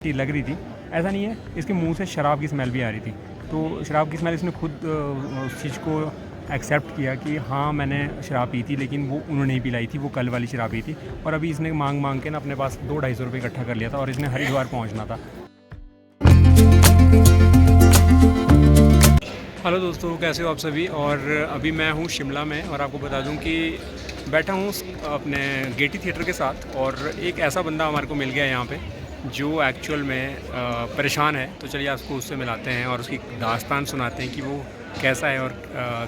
लग रही थी। ऐसा नहीं है, इसके मुंह से शराब की स्मेल भी आ रही थी। तो शराब की स्मेल इसने खुद उस चीज़ को एक्सेप्ट किया कि हाँ मैंने शराब पी थी, लेकिन वो उन्होंने नहीं पिलाई थी, वो कल वाली शराब पी थी। और अभी इसने मांग मांग के ना अपने पास 200-250 रुपये इकट्ठा कर लिया था और इसने हरिद्वार पहुँचना था। हेलो दोस्तों, कैसे हो आप सभी। और अभी मैं हूँ शिमला में और आपको बता दूँ कि बैठा हूँ अपने गेटी थिएटर के साथ। और एक ऐसा बंदा हमारे को मिल गया यहाँ पे जो एक्चुअल में परेशान है। तो चलिए आपको उससे मिलाते हैं और उसकी दास्तान सुनाते हैं कि वो कैसा है और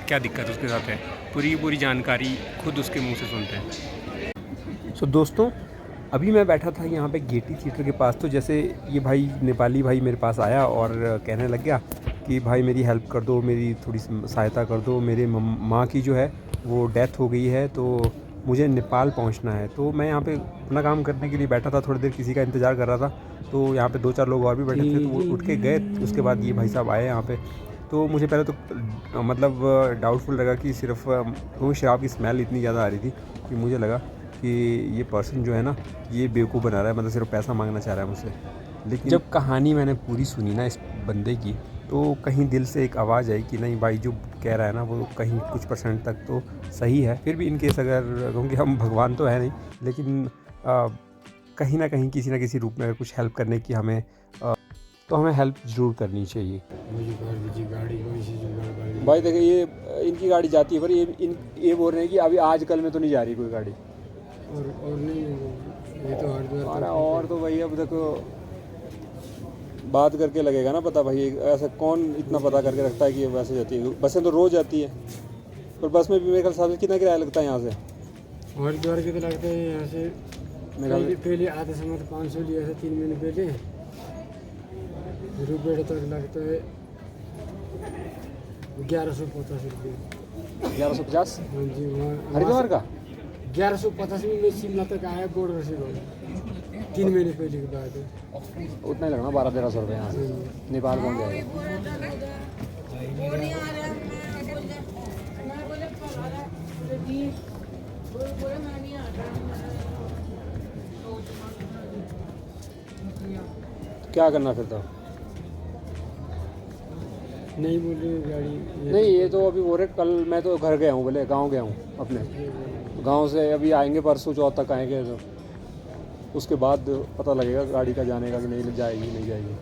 क्या दिक्कत उसके साथ है। पूरी जानकारी खुद उसके मुंह से सुनते हैं। सो दोस्तों, अभी मैं बैठा था यहाँ पे गेटी थिएटर के पास। तो जैसे ये भाई नेपाली भाई मेरे पास आया और कहने लग गया कि भाई मेरी हेल्प कर दो, मेरी थोड़ी सहायता कर दो, मेरे माँ की जो है वो डेथ हो गई है, तो मुझे नेपाल पहुंचना है। तो मैं यहाँ पे अपना काम करने के लिए बैठा था, थोड़ी देर किसी का इंतज़ार कर रहा था। तो यहाँ पे 2-4 लोग और भी बैठे थे, तो वो उठ के गए। उसके बाद ये भाई साहब आए यहाँ पे। तो मुझे पहले तो मतलब डाउटफुल लगा कि सिर्फ क्योंकि शराब की स्मेल इतनी ज़्यादा आ रही थी कि मुझे लगा कि ये पर्सन जो है ना, ये बेवकूफ़ बना रहा है, मतलब सिर्फ पैसा मांगना चाह रहा है मुझसे। लेकिन जब कहानी मैंने पूरी सुनी ना इस बंदे की, तो कहीं दिल से एक आवाज़ आई कि नहीं भाई, जो कह रहा है ना वो कहीं कुछ परसेंट तक तो सही है। फिर भी इन केस अगर, क्योंकि हम भगवान तो है नहीं, लेकिन कहीं ना कहीं किसी ना किसी रूप में अगर कुछ हेल्प करने की हमें तो हमें हेल्प ज़रूर करनी चाहिए। भाई देखिए, ये इनकी गाड़ी जाती है, पर ये बोल रहे हैं कि अभी आजकल में तो नहीं जा रही कोई गाड़ी। और नहीं, ये तो हरिद्वार और तो भाई अब देखो बात करके लगेगा ना पता। भाई ऐसा कौन इतना पता करके रखता है कि वैसे जाती है। बसें तो रोज़ जाती है, पर बस में भी मेरे ख्याल से कितना किराया लगता है यहाँ से? हरिद्वार के तो लगता है यहाँ से पहले आधे समय तो 500 लिया था 3 महीने पहले। रुपये तक लगता है 1150 रुपये। 1150? हाँ जी, वहाँ हरिद्वार का 1150 में मैं शिमला तक आया बॉर्डर से। 3 महीने पहले की बात है। उतना ही लगना, 1200-1300 रुपये यहाँ से नेपाल पहुँच जाएगा। क्या करना फिर तो? नहीं बोल रही गाड़ी नहीं, ये तो अभी बोल रहे कल मैं तो घर गया हूँ, बोले गांव गया हूँ अपने। गांव से अभी आएंगे, परसों चौथ तक आएंगे, तो उसके बाद पता लगेगा गाड़ी का जाने का कि नहीं जाएगी नहीं जाएगी।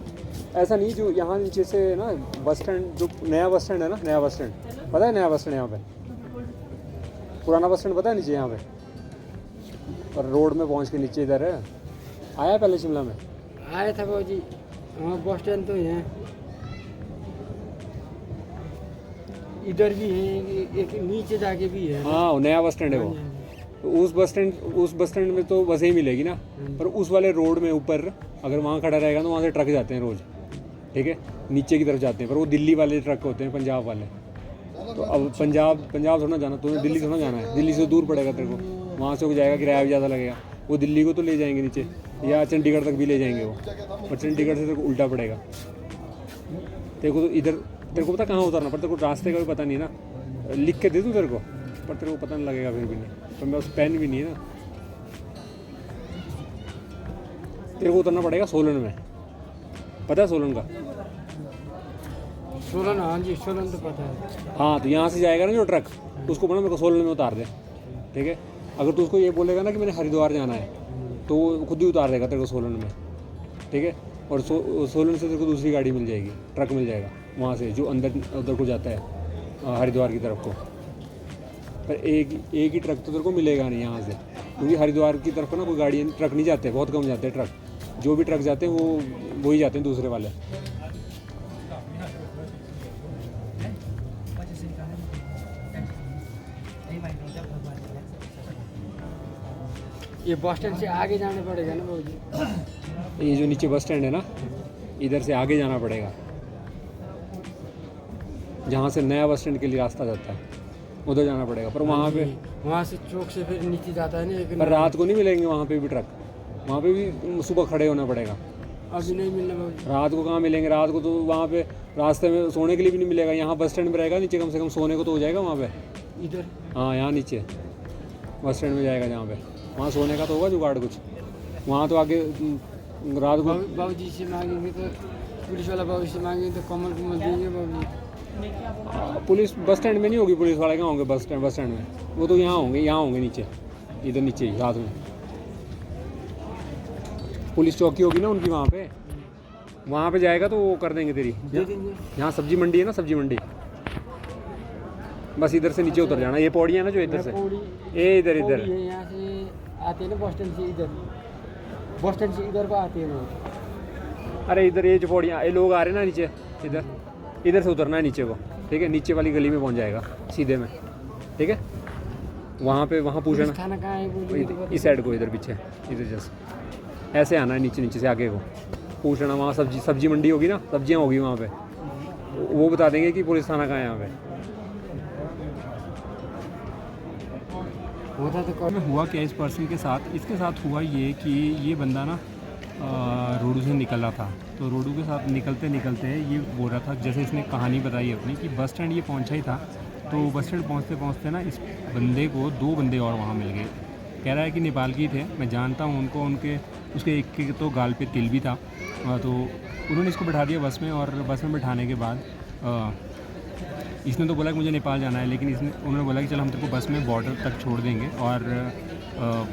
ऐसा नहीं, जो यहाँ नीचे से ना बस स्टैंड, जो नया बस स्टैंड है ना, नया बस स्टैंड पता है? नया बस स्टैंड यहाँ पे, पुराना बस स्टैंड पता है नीचे यहाँ पे, और रोड में पहुँच के नीचे इधर है। आया पहले शिमला में? आया था भाजी, वहाँ बस स्टैंड तो है, इधर भी है, एक नीचे जाके भी है। हाँ, नया बस स्टैंड है वो। तो उस बस स्टैंड में तो बसें ही मिलेगी ना, पर उस वाले रोड में ऊपर अगर वहाँ खड़ा रहेगा तो वहाँ से ट्रक जाते हैं रोज़, ठीक है, नीचे की तरफ जाते हैं, पर वो दिल्ली वाले ट्रक होते हैं, पंजाब वाले। तो अब पंजाब थोड़ा जाना, तुम्हें दिल्ली थोड़ा जाना है, दिल्ली से दूर पड़ेगा तेरे को, वहाँ से हो जाएगा, किराया भी ज़्यादा लगेगा। वो दिल्ली को तो ले जाएंगे नीचे, या चंडीगढ़ तक भी ले जाएंगे वो, और चंडीगढ़ से तेरे को उल्टा पड़ेगा। तेरे को तो इधर, तेरे को पता कहाँ उतरना, पर तेरे को रास्ते का भी पता नहीं ना, लिख के दे दूँ तेरे को, पर तेरे को पता नहीं लगेगा फिर भी नहीं। पर मैं उस पेन भी नहीं है ना, तेरे को उतरना पड़ेगा सोलन में। पता है सोलन का? सोलन, हाँ जी सोलन तो पता है। हाँ, तो यहाँ से जाएगा ना जो ट्रक, उसको बोला मेरे को सोलन में उतार दे, ठीक है। अगर तू उसको ये बोलेगा ना कि मैंने हरिद्वार जाना है, तो वो खुद ही उतार देगा तेरे को सोलन में, ठीक है। और सोलन से तेरे को दूसरी गाड़ी मिल जाएगी, ट्रक मिल जाएगा वहाँ से, जो अंदर उधर को जाता है हरिद्वार की तरफ को। पर एक ही ट्रक तो तेरे को मिलेगा नहीं यहाँ से, क्योंकि हरिद्वार की तरफ ना कोई गाड़ी ट्रक नहीं जाते, बहुत कम जाते हैं ट्रक। जो भी ट्रक जाते हैं वो ही जाते हैं दूसरे वाले। ये बस स्टैंड से आगे जाने पड़ेगा ना भाजी? ये जो नीचे बस स्टैंड है ना, इधर से आगे जाना पड़ेगा, जहाँ से नया बस स्टैंड के लिए रास्ता जाता है, उधर जाना पड़ेगा। पर वहाँ से चौक से फिर नीचे जाता है ना। पर रात को नहीं मिलेंगे वहाँ पे भी ट्रक, वहाँ पे भी सुबह खड़े होना पड़ेगा। अभी नहीं मिलना भाजी, रात को कहाँ मिलेंगे? रात को तो वहाँ पे रास्ते में सोने के लिए भी नहीं मिलेगा। यहाँ बस स्टैंड में रहेगा नीचे, कम से कम सोने को तो हो जाएगा वहाँ पे। इधर हाँ, यहाँ नीचे बस स्टैंड में जाएगा जहाँ पे, वहाँ सोने का तो होगा जुगाड़ कुछ। वहाँ तो आगे रात को बाबूजी से मांगेंगे तो पुलिस वाला बाबू से मांगेंगे तो कमल कुमल देंगे बाबूजी। पुलिस बस स्टैंड में नहीं होगी, पुलिस वाले कहाँ होंगे बस स्टैंड में? वो तो यहाँ होंगे नीचे, इधर नीचे ही साथ में पुलिस चौकी होगी ना उनकी, वहाँ पे जाएगा तो वो कर देंगे तेरी। यहाँ सब्जी मंडी है ना, सब्जी मंडी, बस इधर से नीचे उतर जाना। ये पौड़ियाँ ना जो इधर से, ये इधर यहाँ से आते हैं ना बस स्टैंड से, इधर को आते हैं लोग। अरे इधर ये जो पौड़ियाँ, ये लोग आ रहे हैं ना नीचे, इधर से उतरना है नीचे को, ठीक है? नीचे वाली गली में पहुँच जाएगा सीधे में, ठीक है? वहाँ पूछना खाना कहाँ है, इस साइड को, इधर पीछे, इधर जैसे ऐसे आना है, नीचे से आगे को पूछना। वहाँ सब्जी मंडी होगी ना, सब्जियाँ होगी वहाँ पे, वो बता देंगे कि पुलिस थाना कहाँ है यहाँ पे। हुआ क्या इस पर्सन के साथ? इसके साथ हुआ ये कि ये बंदा ना रोडू से निकल रहा था, तो रोडू के साथ निकलते ये बोल रहा था, जैसे इसने कहानी बताई अपनी कि बस स्टैंड ये पहुंचा ही था, तो बस स्टैंड पहुंचते ना इस बंदे को 2 बंदे और वहाँ मिल गए। कह रहा है कि नेपाल के थे, मैं जानता हूँ उनको, उसके एक के तो गाल पे तिल भी था। तो उन्होंने इसको बैठा दिया बस में, और बस में बैठाने के बाद इसने तो बोला कि मुझे नेपाल जाना है, लेकिन उन्होंने बोला कि चल हम तेरे को बस में बॉर्डर तक छोड़ देंगे और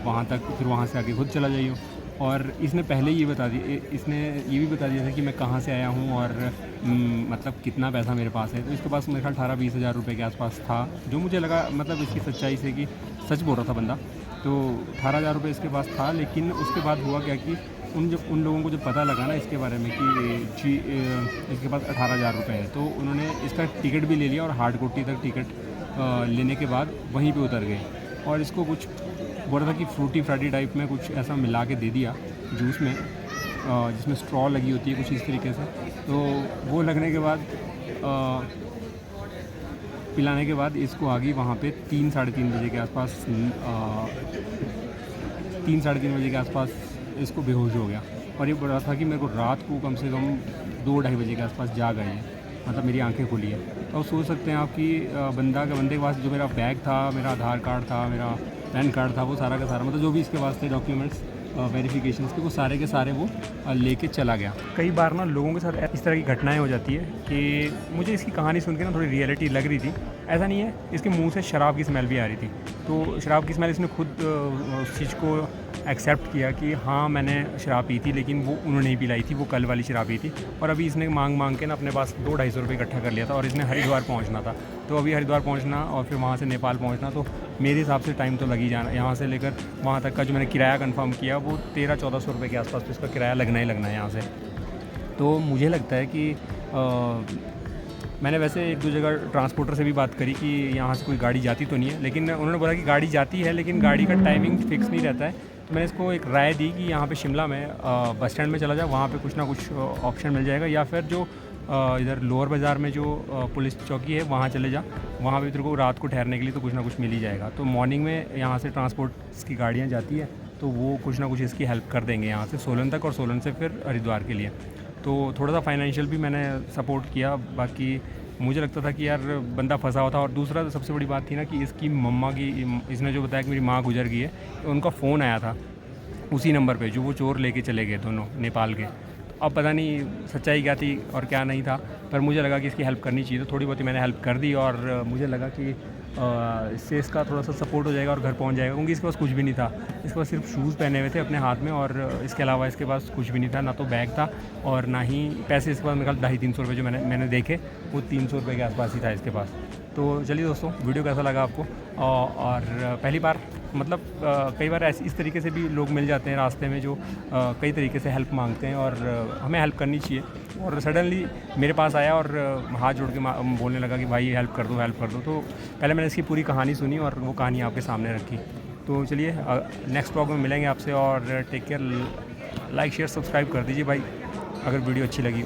वहाँ तक, फिर वहाँ से आगे खुद चला जाइए। और इसने पहले ये बता भी बता दिया था कि मैं कहाँ से आया हूँ और मतलब कितना पैसा मेरे पास है। तो इसके पास मेरे ख्याल 18-20 हज़ार रुपये के आसपास था, जो मुझे लगा मतलब इसकी सच्चाई से कि सच बोल रहा था बंदा। तो 18,000 रुपये इसके पास था, लेकिन उसके बाद हुआ क्या कि उन लोगों को जब पता लगा ना इसके बारे में कि इसके पास 18,000 रुपये है, तो उन्होंने इसका टिकट भी ले लिया और हार्ड कोटी तक टिकट लेने के बाद वहीं पे उतर गए। और इसको कुछ बोल रहा था कि फ्रूटी फ्राटी टाइप में कुछ ऐसा मिला के दे दिया जूस में, जिसमें स्ट्रॉ लगी होती है कुछ इस तरीके से। तो वो लगने के बाद पिलाने के बाद इसको आ गई वहाँ पे 3-3:30 बजे के आसपास, 3-3:30 बजे के आसपास इसको बेहोश हो गया। और ये बोल रहा था कि मेरे को रात को कम से कम 2-2:30 बजे के आसपास जाग आई है, मतलब मेरी आंखें खुली है। तो सोच सकते हैं आप कि बंदे के पास जो मेरा बैग था, मेरा आधार कार्ड था, मेरा पैन कार्ड था, वो सारा का सारा, मतलब जो भी इसके पास थे डॉक्यूमेंट्स वेरिफिकेशंस के, वो सारे के सारे वो लेके चला गया। कई बार ना लोगों के साथ इस तरह की घटनाएं हो जाती है कि मुझे इसकी कहानी सुन के ना थोड़ी रियलिटी लग रही थी। ऐसा नहीं है, इसके मुंह से शराब की स्मेल भी आ रही थी, तो शराब की स्मेल इसने खुद उस चीज़ को एक्सेप्ट किया कि हाँ मैंने शराब पी थी, लेकिन वो उन्होंने नहीं पिलाई थी, वो कल वाली शराब पी थी। और अभी इसने मांग के ना अपने पास 200-250 रुपये इकट्ठा कर लिया था, और इसने हरिद्वार पहुंचना था। तो अभी हरिद्वार पहुंचना और फिर वहाँ से नेपाल पहुंचना, तो मेरे हिसाब से टाइम तो लग ही जाना। यहाँ से लेकर वहाँ तक का जो मैंने किराया कंफर्म किया वो 1300-1400 रुपये के आसपास तो इसका किराया लगना ही लगना है यहाँ से। तो मुझे लगता है कि मैंने वैसे 1-2 जगह ट्रांसपोर्टर से भी बात करी कि यहाँ से कोई गाड़ी जाती तो नहीं है, लेकिन उन्होंने बोला कि गाड़ी जाती है लेकिन गाड़ी का टाइमिंग फ़िक्स नहीं रहता है। तो मैंने इसको एक राय दी कि यहाँ पे शिमला में बस स्टैंड में चला जाए, वहाँ पे कुछ ना कुछ ऑप्शन मिल जाएगा, या फिर जो इधर लोअर बाज़ार में जो पुलिस चौकी है वहाँ चले जा, वहाँ पे तेरे को रात को ठहरने के लिए तो कुछ ना कुछ मिल ही जाएगा। तो मॉर्निंग में यहाँ से ट्रांसपोर्ट्स की गाड़ियाँ जाती है, तो वो कुछ ना कुछ इसकी हेल्प कर देंगे यहाँ से सोलन तक, और सोलन से फिर हरिद्वार के लिए। तो थोड़ा सा फाइनेंशियल भी मैंने सपोर्ट किया। बाकी मुझे लगता था कि यार बंदा फंसा हुआ था। और दूसरा सबसे बड़ी बात थी ना कि इसकी मम्मा की, इसने जो बताया कि मेरी माँ गुजर गई है, तो उनका फ़ोन आया था उसी नंबर पे जो वो चोर लेके चले गए दोनों नेपाल के। अब पता नहीं सच्चाई क्या थी और क्या नहीं था, पर मुझे लगा कि इसकी हेल्प करनी चाहिए, तो थोड़ी बहुत ही मैंने हेल्प कर दी। और मुझे लगा कि इससे इसका थोड़ा सा सपोर्ट हो जाएगा और घर पहुंच जाएगा, क्योंकि इसके पास कुछ भी नहीं था। इसके पास सिर्फ शूज़ पहने हुए थे अपने हाथ में, और इसके अलावा इसके पास कुछ भी नहीं था, ना तो बैग था और ना ही पैसे। इसके पास मेरे ख्याल 250-300 रुपये जो मैंने देखे, वो 300 रुपये के आसपास ही था इसके पास। तो चलिए दोस्तों, वीडियो कैसा लगा आपको? और पहली बार मतलब कई बार इस तरीके से भी लोग मिल जाते हैं रास्ते में, जो कई तरीके से हेल्प मांगते हैं, और हमें हेल्प करनी चाहिए। और सडनली मेरे पास आया और हाथ जोड़ के बोलने लगा कि भाई हेल्प कर दो, हेल्प कर दो। तो पहले मैंने इसकी पूरी कहानी सुनी और वो कहानी आपके सामने रखी। तो चलिए नेक्स्ट व्लॉग में मिलेंगे आपसे, और take care. Like share subscribe कर दीजिए भाई अगर वीडियो अच्छी लगी।